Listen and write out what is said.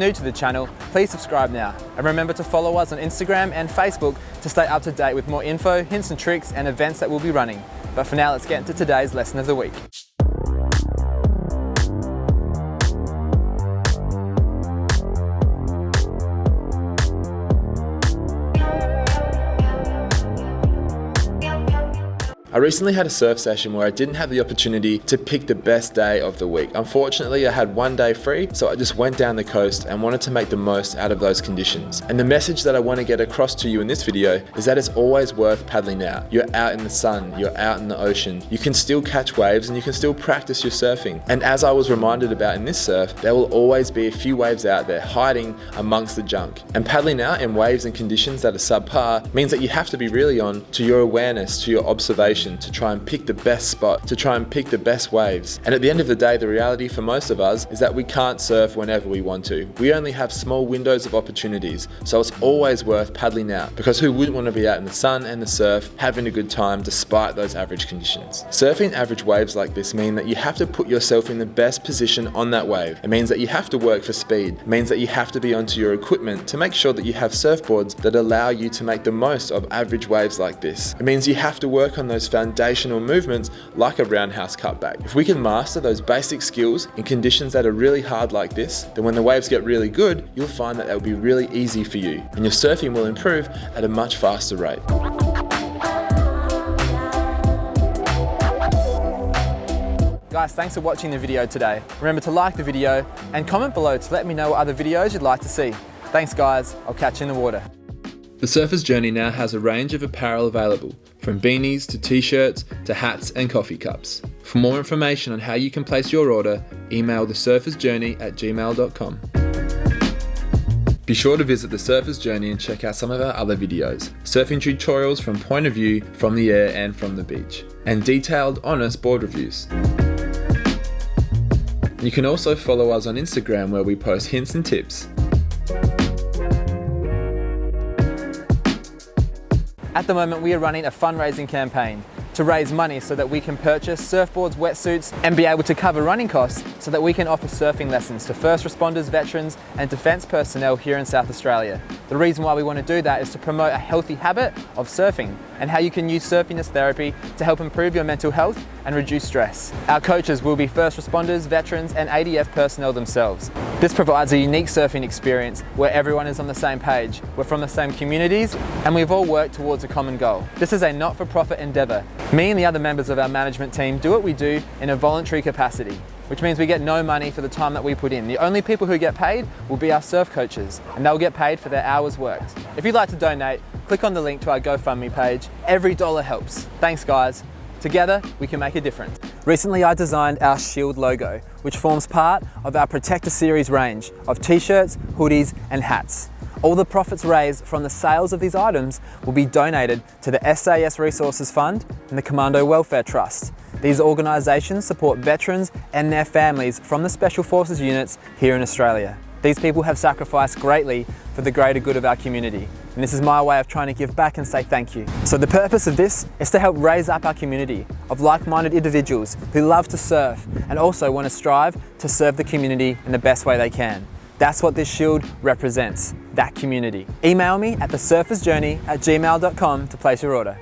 new to the channel, please subscribe now. And remember to follow us on Instagram and Facebook to stay up to date with more info, hints and tricks and events that we'll be running. But for now, let's get into today's lesson of the week. I recently had a surf session where I didn't have the opportunity to pick the best day of the week. Unfortunately, I had one day free, so I just went down the coast and wanted to make the most out of those conditions. And the message that I want to get across to you in this video is that it's always worth paddling out. You're out in the sun, you're out in the ocean. You can still catch waves and you can still practice your surfing. And as I was reminded about in this surf, there will always be a few waves out there hiding amongst the junk. And paddling out in waves and conditions that are subpar means that you have to be really on to your awareness, to your observation, to try and pick the best spot, to try and pick the best waves. And at the end of the day, the reality for most of us is that we can't surf whenever we want to. We only have small windows of opportunities, so it's always worth paddling out, because who wouldn't want to be out in the sun and the surf having a good time despite those average conditions? Surfing average waves like this mean that you have to put yourself in the best position on that wave. It means that you have to work for speed. It means that you have to be onto your equipment to make sure that you have surfboards that allow you to make the most of average waves like this. It means you have to work on those foundational movements like a roundhouse cutback. If we can master those basic skills in conditions that are really hard like this, then when the waves get really good, you'll find that they'll be really easy for you, and your surfing will improve at a much faster rate. Guys, thanks for watching the video today. Remember to like the video and comment below to let me know what other videos you'd like to see. Thanks guys, I'll catch you in the water. The Surfer's Journey now has a range of apparel available, from beanies to t-shirts to hats and coffee cups. For more information on how you can place your order, email thesurfersjourney@gmail.com. Be sure to visit The Surfer's Journey and check out some of our other videos, surfing tutorials from point of view, from the air and from the beach, and detailed, honest board reviews. You can also follow us on Instagram where we post hints and tips. At the moment, we are running a fundraising campaign to raise money so that we can purchase surfboards, wetsuits, and be able to cover running costs so that we can offer surfing lessons to first responders, veterans, and defence personnel here in South Australia. The reason why we want to do that is to promote a healthy habit of surfing and how you can use surfing as therapy to help improve your mental health and reduce stress. Our coaches will be first responders, veterans, and ADF personnel themselves. This provides a unique surfing experience where everyone is on the same page. We're from the same communities and we've all worked towards a common goal. This is a not-for-profit endeavour. Me and the other members of our management team do what we do in a voluntary capacity, which means we get no money for the time that we put in. The only people who get paid will be our surf coaches, and they'll get paid for their hours worked. If you'd like to donate, click on the link to our GoFundMe page. Every dollar helps. Thanks guys. Together, we can make a difference. Recently, I designed our Shield logo, which forms part of our Protector Series range of t-shirts, hoodies, and hats. All the profits raised from the sales of these items will be donated to the SAS Resources Fund and the Commando Welfare Trust. These organisations support veterans and their families from the Special Forces units here in Australia. These people have sacrificed greatly for the greater good of our community. And this is my way of trying to give back and say thank you. So the purpose of this is to help raise up our community of like-minded individuals who love to surf and also want to strive to serve the community in the best way they can. That's what this shield represents, that community. Email me at thesurfersjourney@gmail.com to place your order.